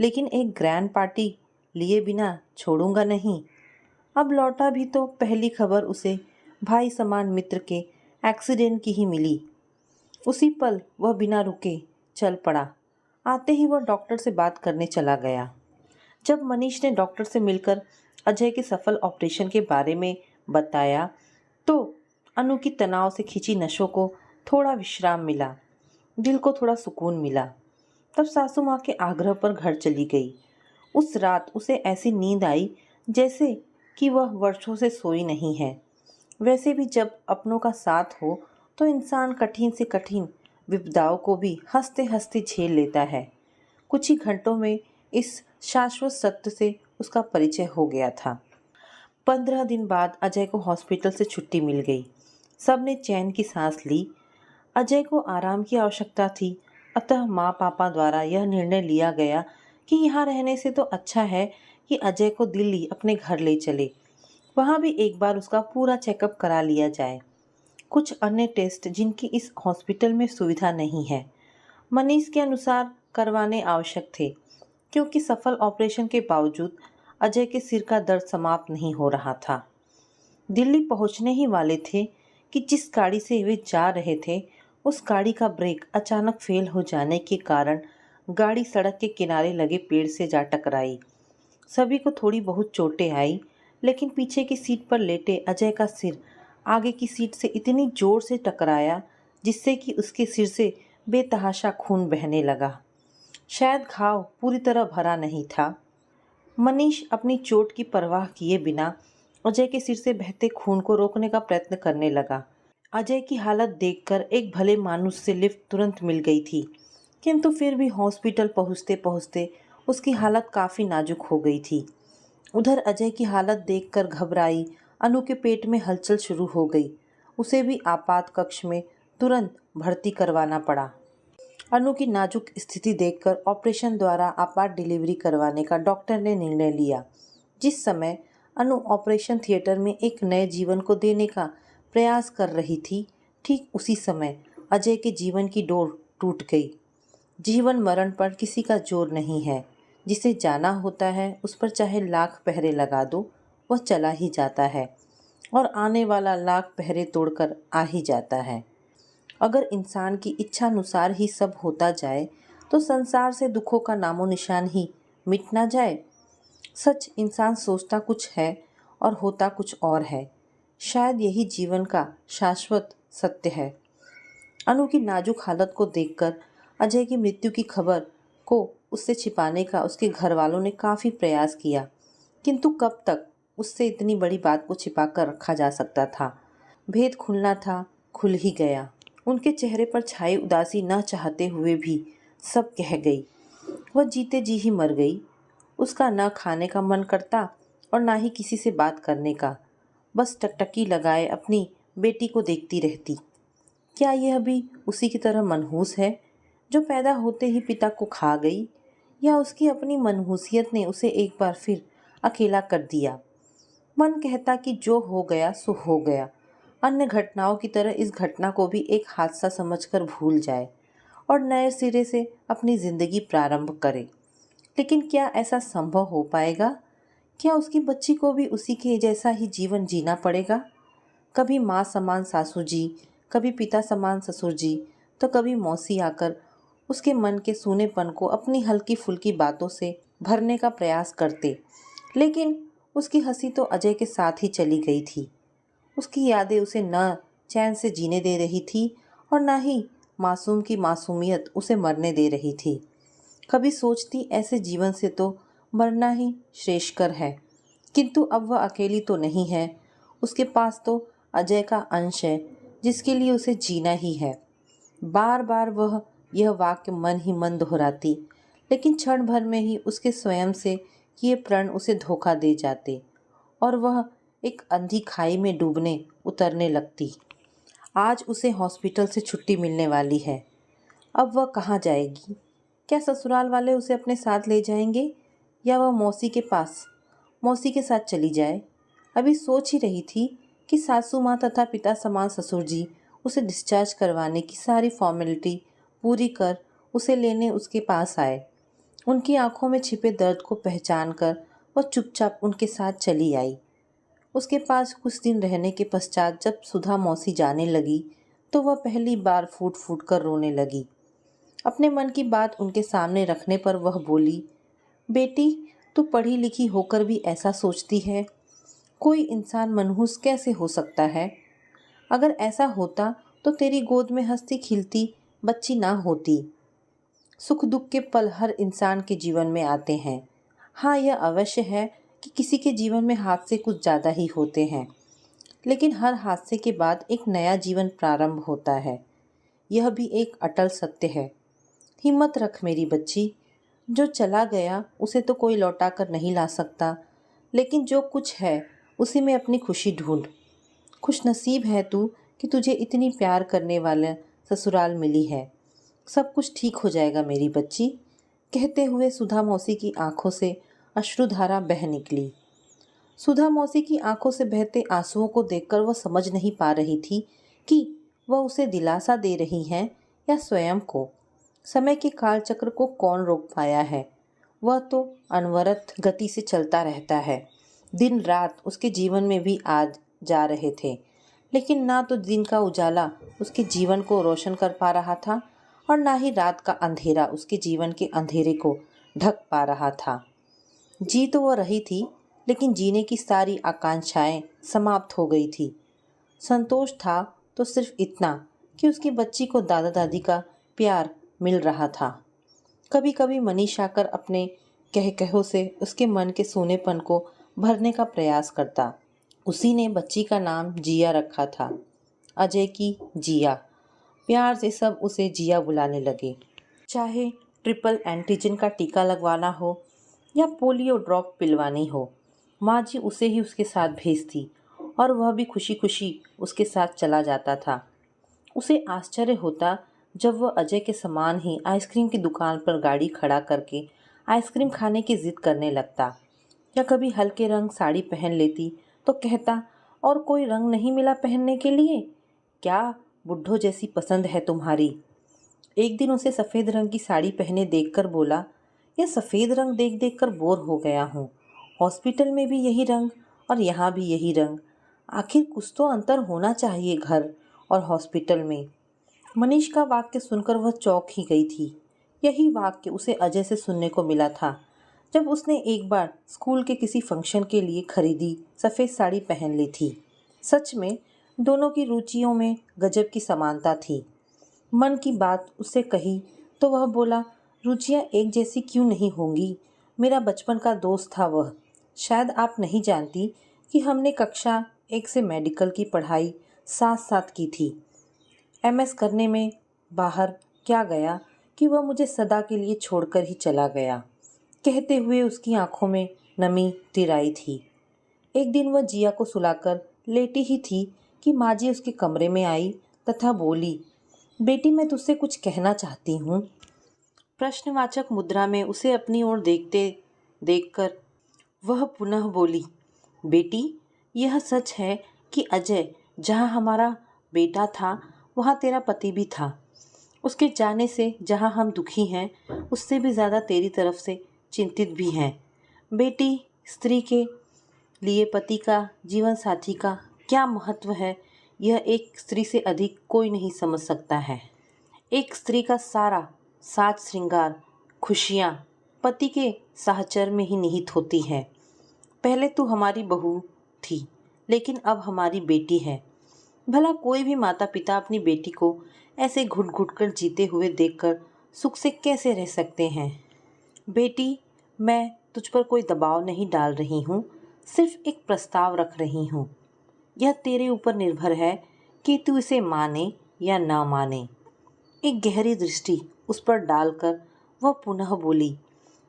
लेकिन एक ग्रैंड पार्टी लिए बिना छोड़ूंगा नहीं। अब लौटा भी तो पहली खबर उसे भाई समान मित्र के एक्सीडेंट की ही मिली। उसी पल वह बिना रुके चल पड़ा। आते ही वह डॉक्टर से बात करने चला गया। जब मनीष ने डॉक्टर से मिलकर अजय के सफल ऑपरेशन के बारे में बताया तो अनु की तनाव से खिंची नसों को थोड़ा विश्राम मिला, दिल को थोड़ा सुकून मिला। तब सासू माँ के आग्रह पर घर चली गई। उस रात उसे ऐसी नींद आई जैसे कि वह वर्षों से सोई नहीं है। वैसे भी जब अपनों का साथ हो तो इंसान कठिन से कठिन विपदाओं को भी हंसते हंसते झेल लेता है। कुछ ही घंटों में इस शाश्वत सत्य से उसका परिचय हो गया था। 15 दिन बाद अजय को हॉस्पिटल से छुट्टी मिल गई। सबने चैन की सांस ली। अजय को आराम की आवश्यकता थी, अतः माँ पापा द्वारा यह निर्णय लिया गया कि यहाँ रहने से तो अच्छा है कि अजय को दिल्ली अपने घर ले चले। वहाँ भी एक बार उसका पूरा चेकअप करा लिया जाए। कुछ अन्य टेस्ट जिनकी इस हॉस्पिटल में सुविधा नहीं है, मनीष के अनुसार करवाने आवश्यक थे, क्योंकि सफल ऑपरेशन के बावजूद अजय के सिर का दर्द समाप्त नहीं हो रहा था। दिल्ली पहुंचने ही वाले थे कि जिस गाड़ी से वे जा रहे थे उस गाड़ी का ब्रेक अचानक फेल हो जाने के कारण गाड़ी सड़क के किनारे लगे पेड़ से जा टकराई। सभी को थोड़ी बहुत चोटें आई, लेकिन पीछे की सीट पर लेटे अजय का सिर आगे की सीट से इतनी जोर से टकराया जिससे कि उसके सिर से बेतहाशा खून बहने लगा। शायद घाव पूरी तरह भरा नहीं था। मनीष अपनी चोट की परवाह किए बिना अजय के सिर से बहते खून को रोकने का प्रयत्न करने लगा। अजय की हालत देखकर एक भले मानुस से लिफ्ट तुरंत मिल गई थी, किंतु फिर भी हॉस्पिटल पहुंचते पहुंचते उसकी हालत काफ़ी नाजुक हो गई थी। उधर अजय की हालत देखकर घबराई अनु के पेट में हलचल शुरू हो गई। उसे भी आपात कक्ष में तुरंत भर्ती करवाना पड़ा। अनु की नाजुक स्थिति देखकर ऑपरेशन द्वारा आपात डिलीवरी करवाने का डॉक्टर ने निर्णय लिया। जिस समय अनु ऑपरेशन थिएटर में एक नए जीवन को देने का प्रयास कर रही थी, ठीक उसी समय अजय के जीवन की डोर टूट गई। जीवन मरण पर किसी का जोर नहीं है। जिसे जाना होता है उस पर चाहे लाख पहरे लगा दो, वह चला ही जाता है और आने वाला लाख पहरे तोड़कर आ ही जाता है। अगर इंसान की इच्छानुसार ही सब होता जाए तो संसार से दुखों का नामो निशान ही मिट ना जाए। सच, इंसान सोचता कुछ है और होता कुछ और है। शायद यही जीवन का शाश्वत सत्य है। अनु की नाजुक हालत को देखकर अजय की मृत्यु की खबर को उससे छिपाने का उसके घर वालों ने काफ़ी प्रयास किया, किंतु कब तक उससे इतनी बड़ी बात को छिपा कर रखा जा सकता था। भेद खुलना था, खुल ही गया। उनके चेहरे पर छाई उदासी न चाहते हुए भी सब कह गई। वह जीते जी ही मर गई। उसका न खाने का मन करता और ना ही किसी से बात करने का। बस टकटकी लगाए अपनी बेटी को देखती रहती। क्या यह भी उसी की तरह मनहूस है जो पैदा होते ही पिता को खा गई, या उसकी अपनी मनहूसियत ने उसे एक बार फिर अकेला कर दिया। मन कहता कि जो हो गया सो हो गया, अन्य घटनाओं की तरह इस घटना को भी एक हादसा समझकर भूल जाए और नए सिरे से अपनी ज़िंदगी प्रारंभ करे। लेकिन क्या ऐसा संभव हो पाएगा? क्या उसकी बच्ची को भी उसी के जैसा ही जीवन जीना पड़ेगा? कभी माँ समान सासू जी, कभी पिता समान ससुर जी, तो कभी मौसी आकर उसके मन के सूनेपन को अपनी हल्की फुल्की बातों से भरने का प्रयास करते। लेकिन उसकी हंसी तो अजय के साथ ही चली गई थी। उसकी यादें उसे न चैन से जीने दे रही थी और न ही मासूम की मासूमियत उसे मरने दे रही थी। कभी सोचती ऐसे जीवन से तो मरना ही श्रेष्ठकर है, किंतु अब वह अकेली तो नहीं है। उसके पास तो अजय का अंश है जिसके लिए उसे जीना ही है। बार बार वह यह वाक्य मन ही मन दोहराती, लेकिन क्षण भर में ही उसके स्वयं से किए प्रण उसे धोखा दे जाते और वह एक अंधी खाई में डूबने उतरने लगती। आज उसे हॉस्पिटल से छुट्टी मिलने वाली है। अब वह कहाँ जाएगी? क्या ससुराल वाले उसे अपने साथ ले जाएंगे या वह मौसी के पास मौसी के साथ चली जाए। अभी सोच ही रही थी कि सासू माँ तथा पिता समान ससुर जी उसे डिस्चार्ज करवाने की सारी फॉर्मेलिटी पूरी कर उसे लेने उसके पास आए। उनकी आंखों में छिपे दर्द को पहचान कर वह चुपचाप उनके साथ चली आई। उसके पास कुछ दिन रहने के पश्चात जब सुधा मौसी जाने लगी तो वह पहली बार फूट फूट कर रोने लगी। अपने मन की बात उनके सामने रखने पर वह बोली, बेटी, तू पढ़ी लिखी होकर भी ऐसा सोचती है? कोई इंसान मनहूस कैसे हो सकता है? अगर ऐसा होता तो तेरी गोद में हंसती खिलती बच्ची ना होती। सुख दुख के पल हर इंसान के जीवन में आते हैं। हाँ, यह अवश्य है कि किसी के जीवन में हादसे कुछ ज़्यादा ही होते हैं, लेकिन हर हादसे के बाद एक नया जीवन प्रारंभ होता है। यह भी एक अटल सत्य है। हिम्मत रख मेरी बच्ची। जो चला गया उसे तो कोई लौटा कर नहीं ला सकता, लेकिन जो कुछ है उसी में अपनी खुशी ढूंढ। खुशनसीब है तू कि तुझे इतनी प्यार करने वाला ससुराल मिली है। सब कुछ ठीक हो जाएगा मेरी बच्ची। कहते हुए सुधा मौसी की आंखों से अश्रुधारा बह निकली। सुधा मौसी की आंखों से बहते आंसुओं को देखकर वह समझ नहीं पा रही थी कि वह उसे दिलासा दे रही हैं या स्वयं को। समय के कालचक्र को कौन रोक पाया है? वह तो अनवरत गति से चलता रहता है। दिन रात उसके जीवन में भी आज जा रहे थे, लेकिन ना तो दिन का उजाला उसके जीवन को रोशन कर पा रहा था और ना ही रात का अंधेरा उसके जीवन के अंधेरे को ढक पा रहा था। जी तो वह रही थी, लेकिन जीने की सारी आकांक्षाएं समाप्त हो गई थी। संतोष था तो सिर्फ इतना कि उसकी बच्ची को दादा दादी का प्यार मिल रहा था। कभी कभी मनीष आकर अपने कहकहों से उसके मन के सूनेपन को भरने का प्रयास करता। उसी ने बच्ची का नाम जिया रखा था। अजय की जिया। प्यार से सब उसे जिया बुलाने लगे। चाहे ट्रिपल एंटीजन का टीका लगवाना हो या पोलियो ड्रॉप पिलवानी हो, माँ जी उसे ही उसके साथ भेजती और वह भी खुशी खुशी उसके साथ चला जाता था। उसे आश्चर्य होता जब वह अजय के समान ही आइसक्रीम की दुकान पर गाड़ी खड़ा करके आइसक्रीम खाने की जिद करने लगता, या कभी हल्के रंग साड़ी पहन लेती तो कहता, और कोई रंग नहीं मिला पहनने के लिए? क्या बुड्ढों जैसी पसंद है तुम्हारी? एक दिन उसे सफ़ेद रंग की साड़ी पहने देखकर बोला, यह सफ़ेद रंग देख देख कर बोर हो गया हूँ। हॉस्पिटल में भी यही रंग और यहाँ भी यही रंग। आखिर कुछ तो अंतर होना चाहिए घर और हॉस्पिटल में। मनीष का वाक्य सुनकर वह चौंक ही गई थी। यही वाक्य उसे अजय से सुनने को मिला था जब उसने एक बार स्कूल के किसी फंक्शन के लिए खरीदी सफ़ेद साड़ी पहन ली थी। सच में दोनों की रुचियों में गजब की समानता थी। मन की बात उससे कही तो वह बोला, रुचियाँ एक जैसी क्यों नहीं होंगी? मेरा बचपन का दोस्त था वह। शायद आप नहीं जानती कि हमने कक्षा 1 से मेडिकल की पढ़ाई साथ साथ की थी। MS करने में बाहर क्या गया कि वह मुझे सदा के लिए छोड़कर ही चला गया। कहते हुए उसकी आंखों में नमी तिराई थी। एक दिन वह जिया को सुलाकर लेटी ही थी कि माँ जी उसके कमरे में आई तथा बोली, बेटी, मैं तुझसे कुछ कहना चाहती हूँ। प्रश्नवाचक मुद्रा में उसे अपनी ओर देखते देखकर वह पुनः बोली, बेटी, यह सच है कि अजय जहाँ हमारा बेटा था वहाँ तेरा पति भी था। उसके जाने से जहाँ हम दुखी हैं उससे भी ज़्यादा तेरी तरफ से चिंतित भी हैं। बेटी, स्त्री के लिए पति का, जीवन साथी का क्या महत्व है, यह एक स्त्री से अधिक कोई नहीं समझ सकता है। एक स्त्री का सारा साज श्रृंगार, खुशियाँ पति के साहचर्य में ही निहित होती है। पहले तू हमारी बहू थी, लेकिन अब हमारी बेटी है। भला कोई भी माता पिता अपनी बेटी को ऐसे घुट घुट कर जीते हुए देखकर सुख से कैसे रह सकते हैं? बेटी, मैं तुझ पर कोई दबाव नहीं डाल रही हूँ, सिर्फ एक प्रस्ताव रख रही हूँ। यह तेरे ऊपर निर्भर है कि तू इसे माने या ना माने। एक गहरी दृष्टि उस पर डालकर वह पुनः बोली,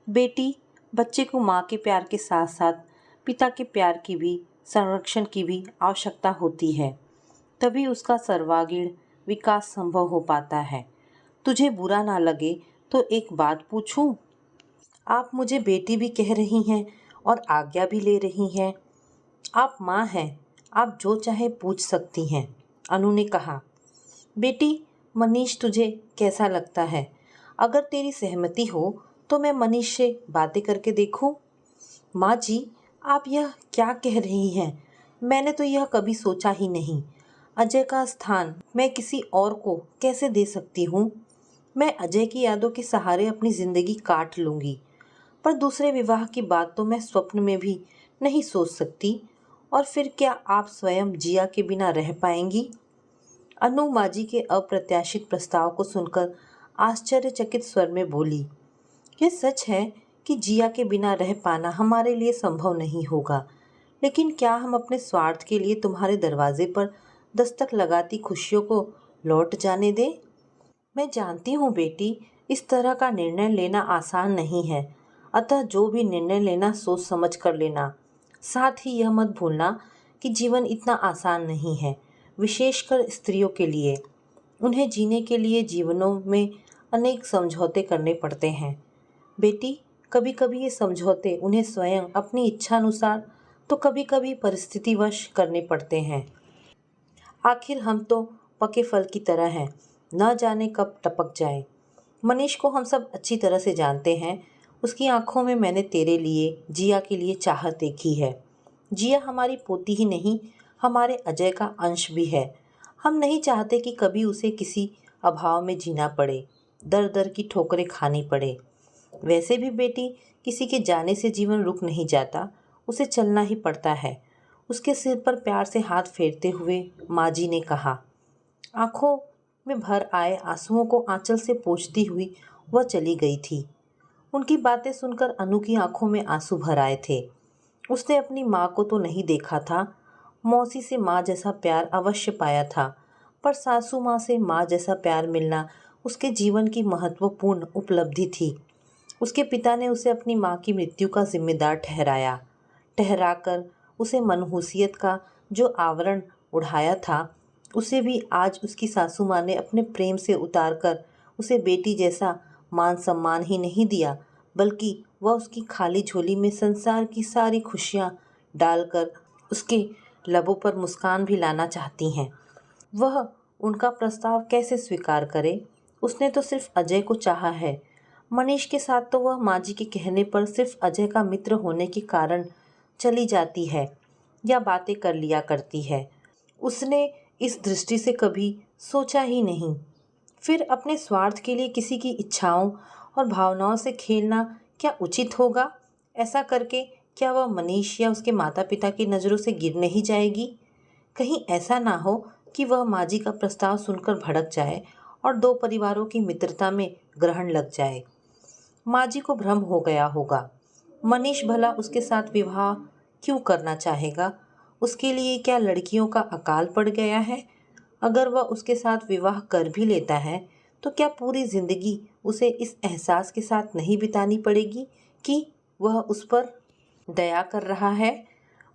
बेटी, बच्चे को माँ के प्यार के साथ साथ पिता के प्यार की भी, संरक्षण की भी आवश्यकता होती है। तभी उसका सर्वांगीण विकास संभव हो पाता है। तुझे बुरा ना लगे तो एक बात पूछूं? आप मुझे बेटी भी कह रही हैं और आज्ञा भी ले रही हैं। आप माँ हैं, आप जो चाहे पूछ सकती हैं, अनु ने कहा। बेटी, मनीष तुझे कैसा लगता है? अगर तेरी सहमति हो तो मैं मनीष से बातें करके देखूं। माँ जी, आप यह क्या कह रही हैं? मैंने तो यह कभी सोचा ही नहीं। अजय का स्थान मैं किसी और को कैसे दे सकती हूँ? मैं अजय की यादों के सहारे अपनी ज़िंदगी काट लूँगी, पर दूसरे विवाह की बात तो मैं स्वप्न में भी नहीं सोच सकती। और फिर क्या आप स्वयं जिया के बिना रह पाएंगी? अनु माँ जी के अप्रत्याशित प्रस्ताव को सुनकर आश्चर्यचकित स्वर में बोली। यह सच है कि जिया के बिना रह पाना हमारे लिए संभव नहीं होगा, लेकिन क्या हम अपने स्वार्थ के लिए तुम्हारे दरवाजे पर दस्तक लगाती खुशियों को लौट जाने दें? मैं जानती हूँ बेटी, इस तरह का निर्णय लेना आसान नहीं है, अतः जो भी निर्णय लेना सोच समझ कर लेना। साथ ही यह मत भूलना कि जीवन इतना आसान नहीं है, विशेषकर स्त्रियों के लिए। उन्हें जीने के लिए जीवनों में अनेक समझौते करने पड़ते हैं। बेटी, कभी कभी ये समझौते उन्हें स्वयं अपनी इच्छानुसार तो कभी कभी परिस्थितिवश करने पड़ते हैं। आखिर हम तो पके फल की तरह हैं, न जाने कब टपक जाए। मनीष को हम सब अच्छी तरह से जानते हैं। उसकी आंखों में मैंने तेरे लिए, जिया के लिए चाहत देखी है। जिया हमारी पोती ही नहीं, हमारे अजय का अंश भी है। हम नहीं चाहते कि कभी उसे किसी अभाव में जीना पड़े, दर दर की ठोकरें खानी पड़े। वैसे भी बेटी, किसी के जाने से जीवन रुक नहीं जाता, उसे चलना ही पड़ता है। उसके सिर पर प्यार से हाथ फेरते हुए माँ जी ने कहा। आंखों में भर आए आंसुओं को आंचल से पोंछती हुई वह चली गई थी। उनकी बातें सुनकर अनु की आंखों में आंसू भर आए थे। उसने अपनी माँ को तो नहीं देखा था, मौसी से माँ जैसा प्यार अवश्य पाया था, पर सासू माँ से माँ जैसा प्यार मिलना उसके जीवन की महत्वपूर्ण उपलब्धि थी। उसके पिता ने उसे अपनी माँ की मृत्यु का जिम्मेदार ठहराकर उसे मनहूसियत का जो आवरण उड़ाया था, उसे भी आज उसकी सासू माँ ने अपने प्रेम से उतारकर उसे बेटी जैसा मान सम्मान ही नहीं दिया, बल्कि वह उसकी खाली झोली में संसार की सारी खुशियाँ डालकर उसके लबों पर मुस्कान भी लाना चाहती हैं। वह उनका प्रस्ताव कैसे स्वीकार करे? उसने तो सिर्फ अजय को चाहा है। मनीष के साथ तो वह माँ जी के कहने पर सिर्फ अजय का मित्र होने के कारण चली जाती है या बातें कर लिया करती है। उसने इस दृष्टि से कभी सोचा ही नहीं। फिर अपने स्वार्थ के लिए किसी की इच्छाओं और भावनाओं से खेलना क्या उचित होगा? ऐसा करके क्या वह मनीष या उसके माता पिता की नज़रों से गिर नहीं जाएगी? कहीं ऐसा ना हो कि वह माँ जी का प्रस्ताव सुनकर भड़क जाए और दो परिवारों की मित्रता में ग्रहण लग जाए। माँ जी को भ्रम हो गया होगा। मनीष भला उसके साथ विवाह क्यों करना चाहेगा? उसके लिए क्या लड़कियों का अकाल पड़ गया है? अगर वह उसके साथ विवाह कर भी लेता है तो क्या पूरी जिंदगी उसे इस एहसास के साथ नहीं बितानी पड़ेगी कि वह उस पर दया कर रहा है?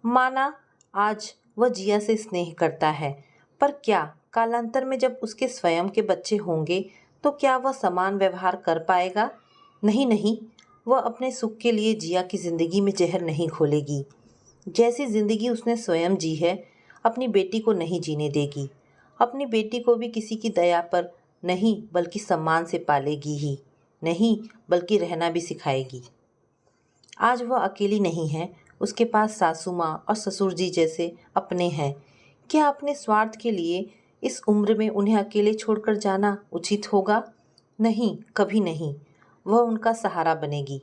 माना आज वह जिया से स्नेह करता है, पर क्या कालांतर में जब उसके स्वयं के बच्चे होंगे तो क्या वह समान व्यवहार कर पाएगा? नहीं नहीं, वह अपने सुख के लिए जिया की ज़िंदगी में जहर नहीं घोलेगी। जैसी ज़िंदगी उसने स्वयं जी है, अपनी बेटी को नहीं जीने देगी। अपनी बेटी को भी किसी की दया पर नहीं बल्कि सम्मान से पालेगी ही नहीं, बल्कि रहना भी सिखाएगी। आज वह अकेली नहीं है, उसके पास सासू माँ और ससुर जी जैसे अपने हैं। क्या अपने स्वार्थ के लिए इस उम्र में उन्हें अकेले छोड़कर जाना उचित होगा? नहीं, कभी नहीं। वह उनका सहारा बनेगी।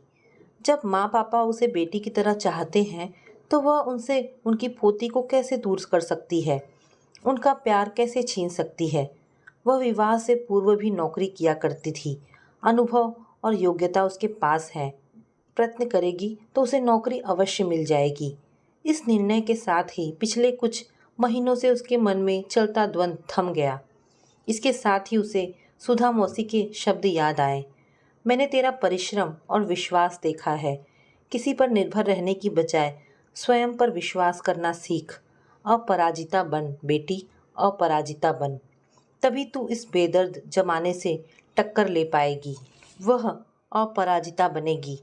जब माँ पापा उसे बेटी की तरह चाहते हैं तो वह उनसे उनकी पोती को कैसे दूर कर सकती है? उनका प्यार कैसे छीन सकती है? वह विवाह से पूर्व भी नौकरी किया करती थी। अनुभव और योग्यता उसके पास है। प्रयत्न करेगी तो उसे नौकरी अवश्य मिल जाएगी। इस निर्णय के साथ ही पिछले कुछ महीनों से उसके मन में चलता द्वंद्व थम गया। इसके साथ ही उसे सुधा मौसी के शब्द याद आए। मैंने तेरा परिश्रम और विश्वास देखा है। किसी पर निर्भर रहने की बजाय स्वयं पर विश्वास करना सीख। अपराजिता बन बेटी, अपराजिता बन। तभी तू इस बेदर्द जमाने से टक्कर ले पाएगी। वह अपराजिता बनेगी।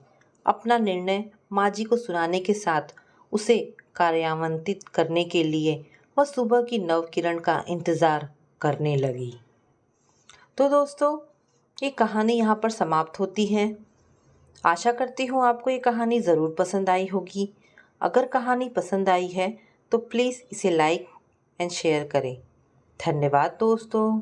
अपना निर्णय माँ जी को सुनाने के साथ उसे कार्यान्वित करने के लिए वह सुबह की नव किरण का इंतज़ार करने लगी। तो दोस्तों, ये कहानी यहाँ पर समाप्त होती है। आशा करती हूँ आपको ये कहानी ज़रूर पसंद आई होगी। अगर कहानी पसंद आई है तो प्लीज़ इसे लाइक एंड शेयर करें। धन्यवाद दोस्तों।